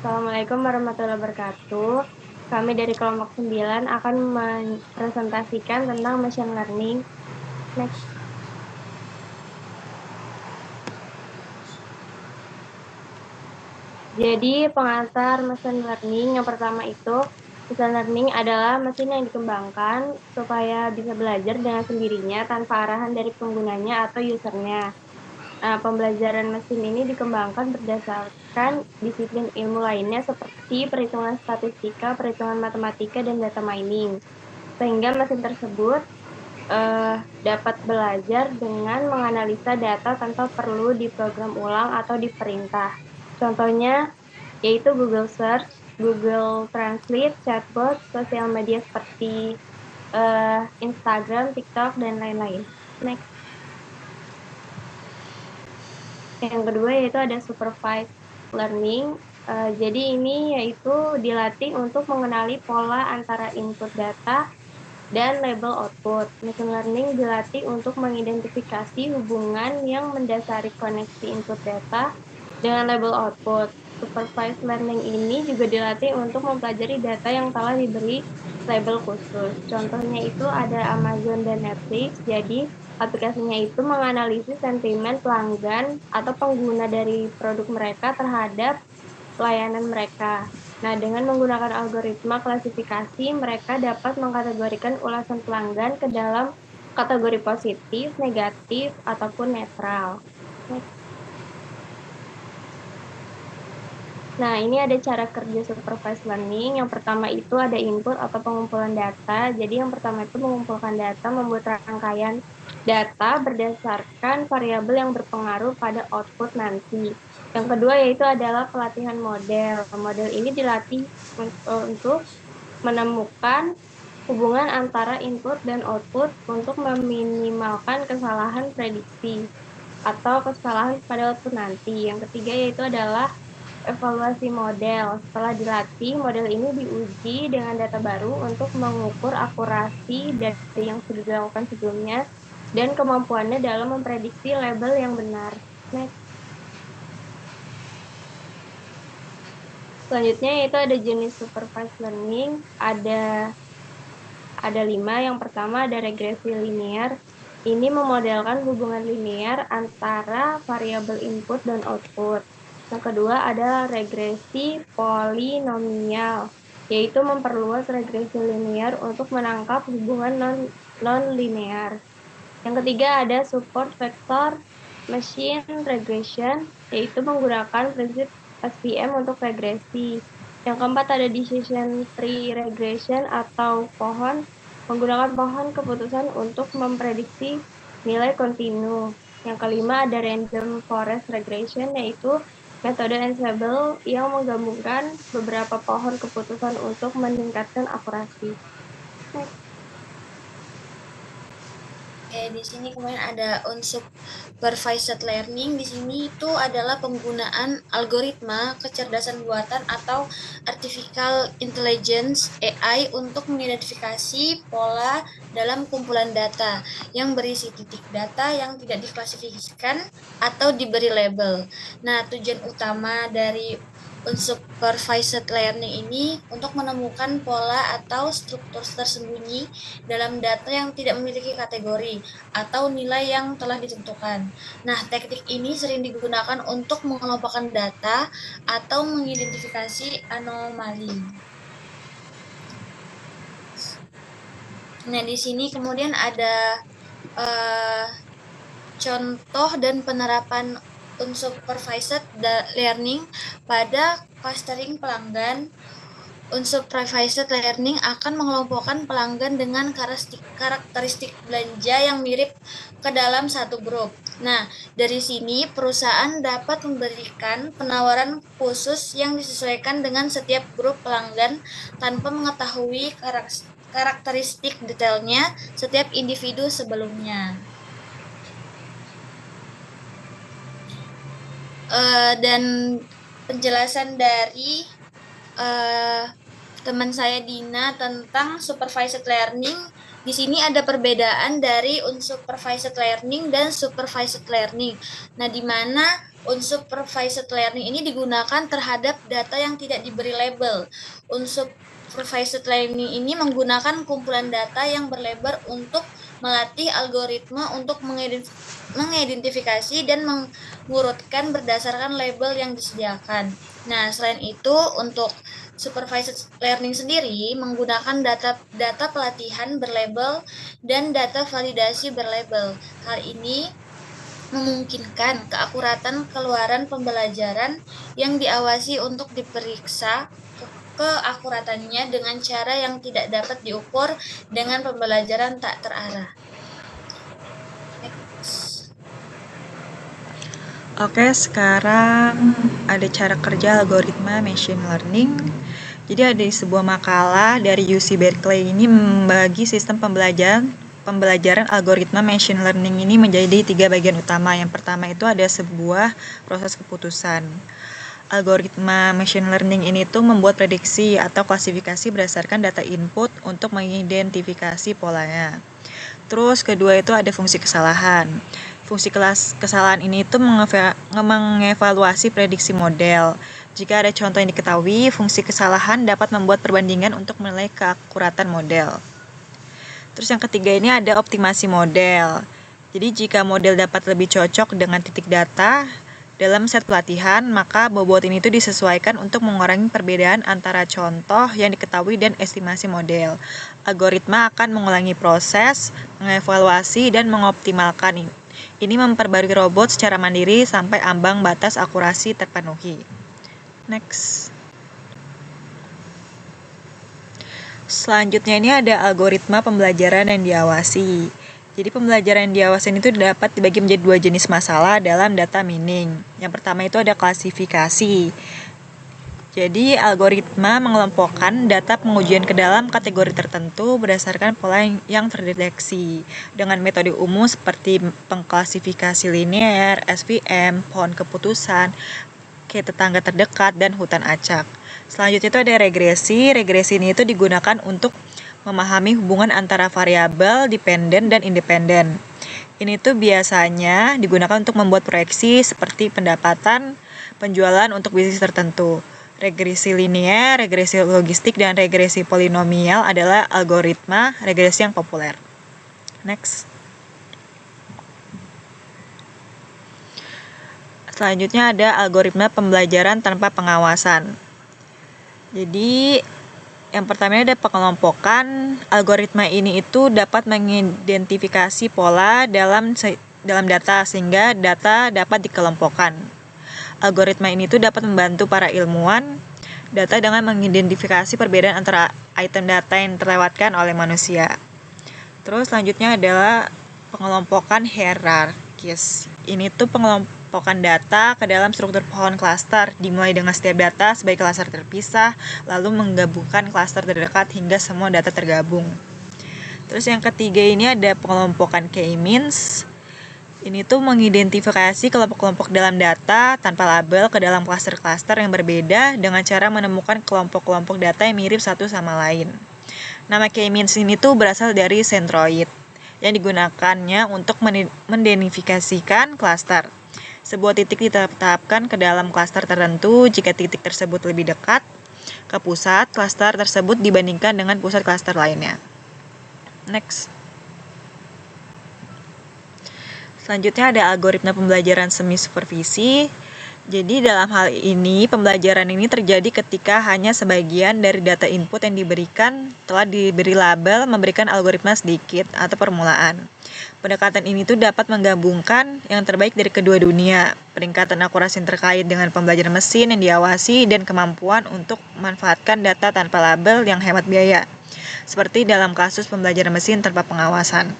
Assalamualaikum warahmatullahi wabarakatuh. Kami dari kelompok 9 akan mempresentasikan tentang machine learning. Next. Jadi pengantar machine learning yang pertama itu, machine learning adalah mesin yang dikembangkan supaya bisa belajar dengan sendirinya tanpa arahan dari penggunanya atau usernya. Nah, pembelajaran mesin ini dikembangkan berdasarkan disiplin ilmu lainnya seperti perhitungan statistika, perhitungan matematika, dan data mining. Sehingga mesin tersebut dapat belajar dengan menganalisa data tanpa perlu diprogram ulang atau diperintah. Contohnya yaitu Google Search, Google Translate, chatbot, sosial media seperti Instagram, TikTok, dan lain-lain. Next. Yang kedua yaitu ada supervised learning. Jadi ini yaitu dilatih untuk mengenali pola antara input data dan label output. Machine learning dilatih untuk mengidentifikasi hubungan yang mendasari koneksi input data dengan label output. Supervised learning ini juga dilatih untuk mempelajari data yang telah diberi label khusus. Contohnya itu ada Amazon dan Netflix. Jadi aplikasinya itu menganalisis sentimen pelanggan atau pengguna dari produk mereka terhadap layanan mereka. Nah, dengan menggunakan algoritma klasifikasi, mereka dapat mengkategorikan ulasan pelanggan ke dalam kategori positif, negatif, ataupun netral. Nah, ini ada cara kerja supervised learning. Yang pertama itu ada input atau pengumpulan data. Jadi yang pertama itu mengumpulkan data, membuat rangkaian data berdasarkan variabel yang berpengaruh pada output nanti. Yang kedua yaitu adalah pelatihan model. Model ini dilatih untuk menemukan hubungan antara input dan output untuk meminimalkan kesalahan prediksi atau kesalahan pada output nanti. Yang ketiga yaitu adalah evaluasi model. Setelah dilatih, model ini diuji dengan data baru untuk mengukur akurasi dari yang sudah dilakukan sebelumnya dan kemampuannya dalam memprediksi label yang benar. Next. Selanjutnya yaitu ada jenis supervised learning, ada 5. Yang pertama ada regresi linear. Ini memodelkan hubungan linear antara variabel input dan output. Yang kedua ada regresi polinomial, yaitu memperluas regresi linear untuk menangkap hubungan non-linear. Yang ketiga ada support vector machine regression, yaitu menggunakan prinsip SVM untuk regresi. Yang keempat ada decision tree regression atau pohon, menggunakan pohon keputusan untuk memprediksi nilai kontinu. Yang kelima ada random forest regression, yaitu metode ensemble yang menggabungkan beberapa pohon keputusan untuk meningkatkan akurasi. Oke, di sini kemudian ada unsupervised learning. Di sini itu adalah penggunaan algoritma kecerdasan buatan atau artificial intelligence AI untuk mengidentifikasi pola dalam kumpulan data yang berisi titik data yang tidak diklasifikasikan atau diberi label. Nah, tujuan utama dari unsupervised learning ini untuk menemukan pola atau struktur tersembunyi dalam data yang tidak memiliki kategori atau nilai yang telah ditentukan. Nah, teknik ini sering digunakan untuk mengelompokkan data atau mengidentifikasi anomali. Nah, di sini kemudian ada contoh dan penerapan unsupervised learning pada clustering pelanggan. Unsupervised learning akan mengelompokkan pelanggan dengan karakteristik belanja yang mirip ke dalam satu grup. Nah, dari sini perusahaan dapat memberikan penawaran khusus yang disesuaikan dengan setiap grup pelanggan tanpa mengetahui karakteristik detailnya setiap individu sebelumnya. Dan penjelasan dari teman saya Dina tentang supervised learning. Di sini ada perbedaan dari unsupervised learning dan supervised learning. Nah, di mana Unsupervised learning ini digunakan terhadap data yang tidak diberi label. Unsupervised learning ini menggunakan kumpulan data yang berlabel untuk melatih algoritma untuk mengidentifikasi dan mengurutkan berdasarkan label yang disediakan. Nah, selain itu, untuk supervised learning sendiri menggunakan data pelatihan berlabel dan data validasi berlabel. Hal ini memungkinkan keakuratan keluaran pembelajaran yang diawasi untuk diperiksa keakuratannya dengan cara yang tidak dapat diukur dengan pembelajaran tak terarah. Oke, sekarang ada cara kerja algoritma machine learning. Jadi ada sebuah makalah dari UC Berkeley ini membagi sistem pembelajaran algoritma machine learning ini menjadi 3 bagian utama. Yang pertama itu ada sebuah proses keputusan. Algoritma machine learning ini tuh membuat prediksi atau klasifikasi berdasarkan data input untuk mengidentifikasi polanya. Terus kedua itu ada fungsi kesalahan. Fungsi kesalahan ini itu mengevaluasi prediksi model. Jika ada contoh yang diketahui, fungsi kesalahan dapat membuat perbandingan untuk menilai keakuratan model. Terus yang ketiga ini ada optimasi model. Jadi jika model dapat lebih cocok dengan titik data dalam set pelatihan, maka bobot ini itu disesuaikan untuk mengurangi perbedaan antara contoh yang diketahui dan estimasi model. Algoritma akan mengulangi proses, mengevaluasi, dan mengoptimalkan ini. Ini memperbarui robot secara mandiri sampai ambang batas akurasi terpenuhi. Next. Selanjutnya ini ada algoritma pembelajaran yang diawasi. Jadi pembelajaran yang diawasi itu dapat dibagi menjadi 2 jenis masalah dalam data mining. Yang pertama itu ada klasifikasi. Jadi algoritma mengelompokkan data pengujian ke dalam kategori tertentu berdasarkan pola yang terdeteksi dengan metode umum seperti pengklasifikasi linear, SVM, pohon keputusan, tetangga terdekat, dan hutan acak. Selanjutnya itu ada regresi. Regresi ini itu digunakan untuk memahami hubungan antara variabel dependen dan independen. Ini tuh biasanya digunakan untuk membuat proyeksi seperti pendapatan, penjualan untuk bisnis tertentu. Regresi linear, regresi logistik, dan regresi polinomial adalah algoritma regresi yang populer. Next. Selanjutnya ada algoritma pembelajaran tanpa pengawasan. Jadi yang pertama ada pengelompokan. Algoritma ini itu dapat mengidentifikasi pola dalam data sehingga data dapat dikelompokkan. Algoritma ini tuh dapat membantu para ilmuwan data dengan mengidentifikasi perbedaan antara item data yang terlewatkan oleh manusia. Terus selanjutnya adalah pengelompokan hierarkis. Ini tuh pengelompokan data ke dalam struktur pohon klaster, dimulai dengan setiap data sebagai klaster terpisah, lalu menggabungkan klaster terdekat hingga semua data tergabung. Terus yang ketiga ini ada pengelompokan k-means. Ini tuh mengidentifikasi kelompok-kelompok dalam data tanpa label ke dalam klaster-klaster yang berbeda dengan cara menemukan kelompok-kelompok data yang mirip satu sama lain. Nama k-means ini tuh berasal dari centroid yang digunakannya untuk mendenifikasikan klaster. Sebuah titik ditetapkan ke dalam klaster tertentu jika titik tersebut lebih dekat ke pusat klaster tersebut dibandingkan dengan pusat klaster lainnya. Next. Selanjutnya ada algoritma pembelajaran semi supervisi. Jadi dalam hal ini pembelajaran ini terjadi ketika hanya sebagian dari data input yang diberikan telah diberi label memberikan algoritma sedikit atau permulaan. Pendekatan ini tuh dapat menggabungkan yang terbaik dari kedua dunia, peningkatan akurasi yang terkait dengan pembelajaran mesin yang diawasi dan kemampuan untuk memanfaatkan data tanpa label yang hemat biaya, seperti dalam kasus pembelajaran mesin tanpa pengawasan.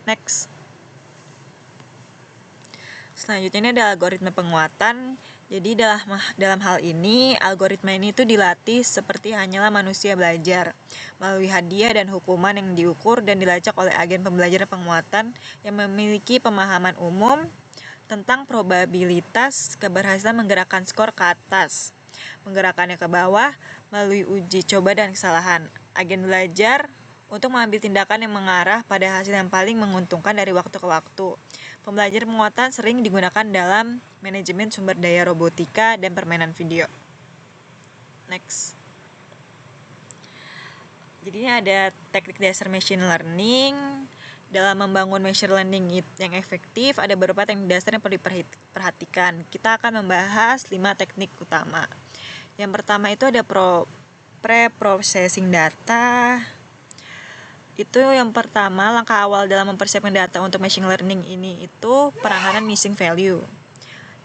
Next. Selanjutnya ini ada algoritma penguatan. Jadi dalam hal ini, algoritma ini tuh dilatih seperti hanyalah manusia belajar, melalui hadiah dan hukuman yang diukur dan dilacak oleh agen pembelajaran penguatan yang memiliki pemahaman umum tentang probabilitas keberhasilan menggerakkan skor ke atas, menggerakkannya ke bawah melalui uji coba dan kesalahan. Agen belajar untuk mengambil tindakan yang mengarah pada hasil yang paling menguntungkan dari waktu ke waktu. Pembelajaran muatan sering digunakan dalam manajemen sumber daya robotika dan permainan video. Next. Jadi ini ada teknik dasar machine learning. Dalam membangun machine learning yang efektif, ada beberapa teknik dasar yang perlu diperhatikan. Kita akan membahas 5 teknik utama. Yang pertama itu ada pre-processing data. Itu yang pertama, langkah awal dalam mempersiapkan data untuk machine learning ini itu penanganan missing value.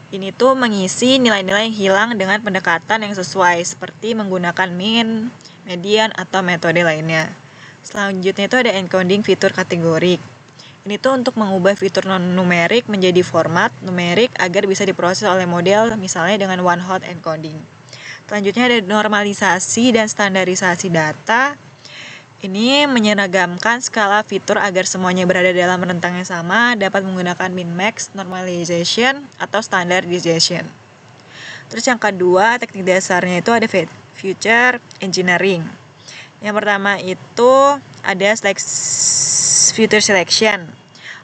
Ini tuh mengisi nilai-nilai yang hilang dengan pendekatan yang sesuai, seperti menggunakan mean, median, atau metode lainnya. Selanjutnya itu ada encoding fitur kategorik. Ini tuh untuk mengubah fitur non-numerik menjadi format numerik agar bisa diproses oleh model, misalnya dengan one-hot encoding. Selanjutnya ada normalisasi dan standarisasi data. Ini menyeragamkan skala fitur agar semuanya berada dalam rentang yang sama, dapat menggunakan min-max, normalization, atau standardization. Terus yang kedua, teknik dasarnya itu ada feature engineering. Yang pertama itu ada feature selection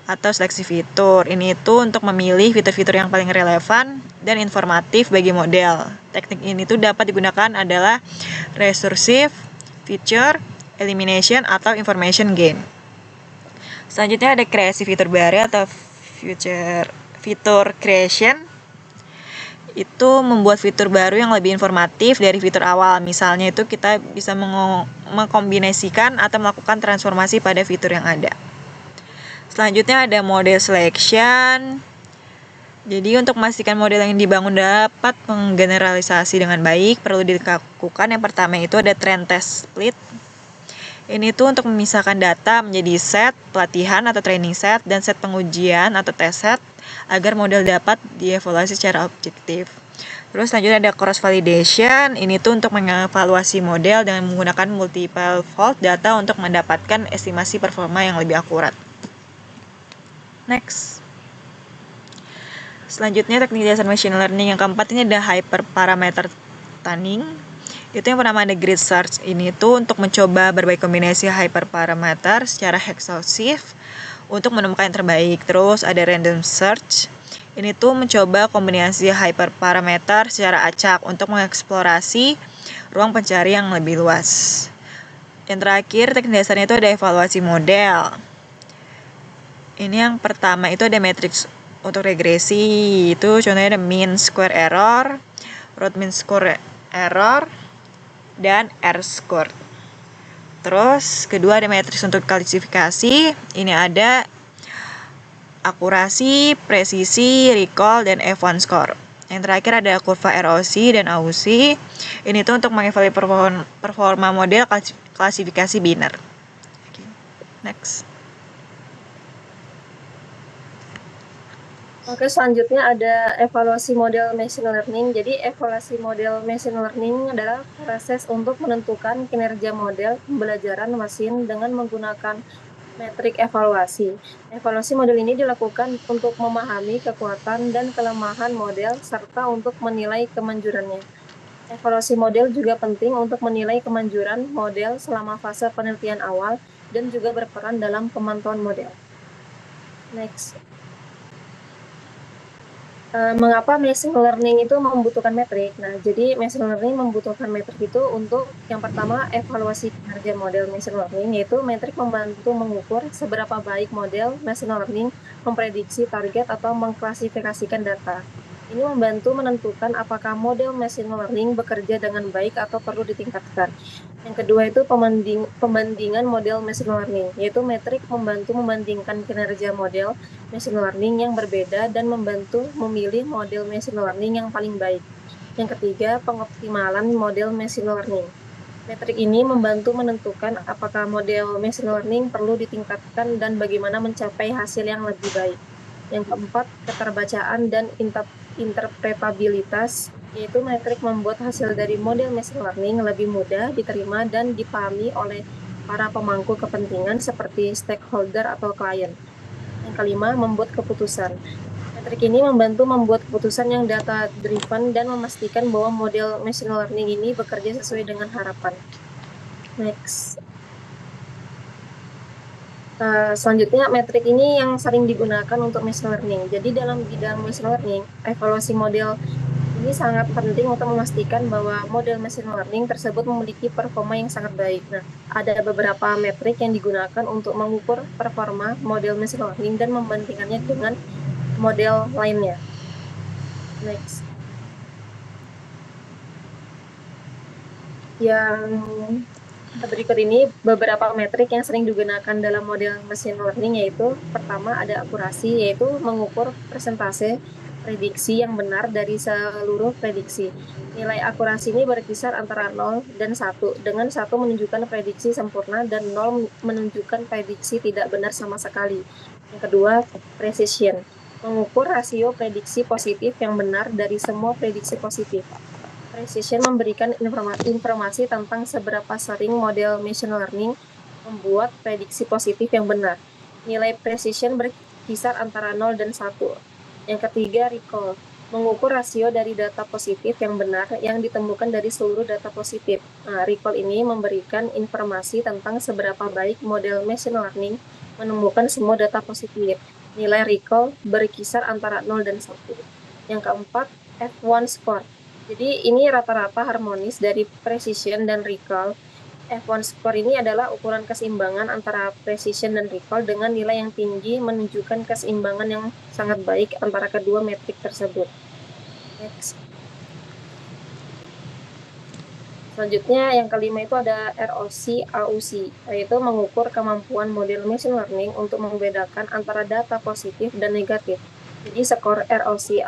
atau seleksi fitur. Ini itu untuk memilih fitur-fitur yang paling relevan dan informatif bagi model. Teknik ini tuh dapat digunakan adalah recursive feature elimination atau information gain. Selanjutnya ada kreasi fitur baru atau fitur creation. Itu membuat fitur baru yang lebih informatif dari fitur awal. Misalnya itu kita bisa mengkombinasikan atau melakukan transformasi pada fitur yang ada. Selanjutnya ada model selection. Jadi untuk memastikan model yang dibangun dapat menggeneralisasi dengan baik, perlu dilakukan yang pertama itu ada trend test split. Ini tuh untuk memisahkan data menjadi set pelatihan atau training set dan set pengujian atau test set agar model dapat dievaluasi secara objektif. Terus selanjutnya ada cross validation. Ini tuh untuk mengevaluasi model dengan menggunakan multiple fault data untuk mendapatkan estimasi performa yang lebih akurat. Next. Selanjutnya teknik dasar machine learning yang keempat ini ada hyperparameter tuning. Itu yang pertama ada grid search. Ini tuh untuk mencoba berbagai kombinasi hyperparameter secara ekshaustif untuk menemukan yang terbaik. Terus ada random search. Ini tuh mencoba kombinasi hyperparameter secara acak untuk mengeksplorasi ruang pencari yang lebih luas. Yang terakhir teknik dasarnya itu ada evaluasi model. Ini yang pertama itu ada matriks untuk regresi. Itu contohnya ada mean square error, root mean square error, dan R-squared. Terus kedua ada matriks untuk klasifikasi. Ini ada akurasi, presisi, recall, dan F1 score. Yang terakhir ada kurva erosi dan AUSI. Ini tuh untuk mengevaluasi performa model klasifikasi biner. Okay. Next. Oke, selanjutnya ada evaluasi model machine learning. Jadi, evaluasi model machine learning adalah proses untuk menentukan kinerja model pembelajaran mesin dengan menggunakan metrik evaluasi. Evaluasi model ini dilakukan untuk memahami kekuatan dan kelemahan model serta untuk menilai kemanjurannya. Evaluasi model juga penting untuk menilai kemanjuran model selama fase penelitian awal dan juga berperan dalam pemantauan model. Next. Mengapa machine learning itu membutuhkan metrik? Nah, jadi machine learning membutuhkan metrik itu untuk yang pertama evaluasi kinerja model machine learning, yaitu metrik membantu mengukur seberapa baik model machine learning memprediksi target atau mengklasifikasikan data. Ini membantu menentukan apakah model machine learning bekerja dengan baik atau perlu ditingkatkan. Yang kedua itu pembandingan model machine learning, yaitu metrik membantu membandingkan kinerja model machine learning yang berbeda dan membantu memilih model machine learning yang paling baik. Yang ketiga, pengoptimalan model machine learning. Metrik ini membantu menentukan apakah model machine learning perlu ditingkatkan dan bagaimana mencapai hasil yang lebih baik. Yang keempat, keterbacaan dan interpretabilitas, yaitu metrik membuat hasil dari model machine learning lebih mudah diterima dan dipahami oleh para pemangku kepentingan seperti stakeholder atau klien. Yang kelima, membuat keputusan. Metrik ini membantu membuat keputusan yang data-driven dan memastikan bahwa model machine learning ini bekerja sesuai dengan harapan. Next. Selanjutnya, metrik ini yang sering digunakan untuk machine learning. Jadi dalam bidang machine learning, evaluasi model ini sangat penting untuk memastikan bahwa model machine learning tersebut memiliki performa yang sangat baik. Nah, ada beberapa metrik yang digunakan untuk mengukur performa model machine learning dan membandingkannya dengan model lainnya. Next. Yang berikut ini beberapa metrik yang sering digunakan dalam model machine learning, yaitu pertama ada akurasi, yaitu mengukur persentase prediksi yang benar dari seluruh prediksi. Nilai akurasi ini berkisar antara 0 dan 1, dengan 1 menunjukkan prediksi sempurna dan 0 menunjukkan prediksi tidak benar sama sekali. Yang kedua, precision, mengukur rasio prediksi positif yang benar dari semua prediksi positif. Precision memberikan informasi tentang seberapa sering model machine learning membuat prediksi positif yang benar. Nilai precision berkisar antara 0 dan 1. Yang ketiga, recall, mengukur rasio dari data positif yang benar yang ditemukan dari seluruh data positif. Nah, recall ini memberikan informasi tentang seberapa baik model machine learning menemukan semua data positif. Nilai recall berkisar antara 0 dan 1. Yang keempat, F1 score. Jadi ini rata-rata harmonis dari precision dan recall. F1 score ini adalah ukuran keseimbangan antara precision dan recall dengan nilai yang tinggi menunjukkan keseimbangan yang sangat baik antara kedua metrik tersebut. Next. Selanjutnya yang kelima itu ada ROC AUC, yaitu mengukur kemampuan model machine learning untuk membedakan antara data positif dan negatif. Jadi skor ROC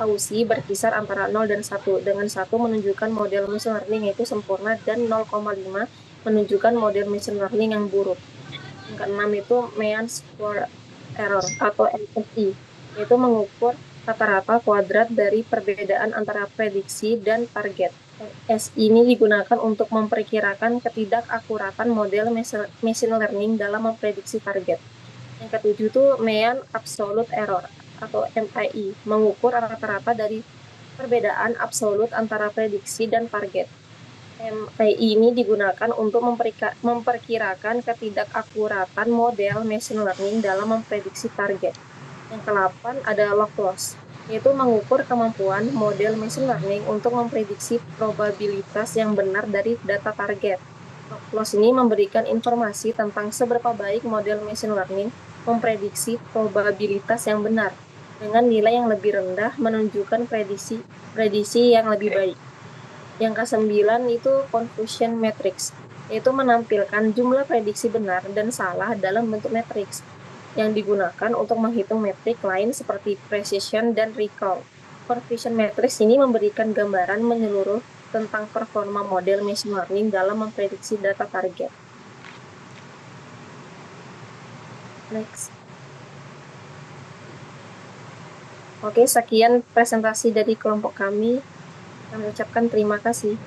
AUC berkisar antara 0 dan 1, dengan 1 menunjukkan model machine learning itu sempurna dan 0,5 menunjukkan model machine learning yang buruk. Yang keenam itu Mean Square Error atau MSE, yaitu mengukur rata-rata kuadrat dari perbedaan antara prediksi dan target. MSE ini digunakan untuk memperkirakan ketidakakuratan model machine learning dalam memprediksi target. Yang ketujuh itu Mean Absolute Error atau MAE, mengukur rata-rata dari perbedaan absolut antara prediksi dan target. MAE ini digunakan untuk memperkirakan ketidakakuratan model machine learning dalam memprediksi target. Yang ke-8 ada log loss, yaitu mengukur kemampuan model machine learning untuk memprediksi probabilitas yang benar dari data target. Log loss ini memberikan informasi tentang seberapa baik model machine learning memprediksi probabilitas yang benar, dengan nilai yang lebih rendah menunjukkan prediksi yang lebih baik. Yang ke-9 itu confusion matrix, yaitu menampilkan jumlah prediksi benar dan salah dalam bentuk matriks yang digunakan untuk menghitung metrik lain seperti precision dan recall. Confusion matrix ini memberikan gambaran menyeluruh tentang performa model machine learning dalam memprediksi data target. Next. Oke, sekian presentasi dari kelompok kami. Kami ucapkan terima kasih.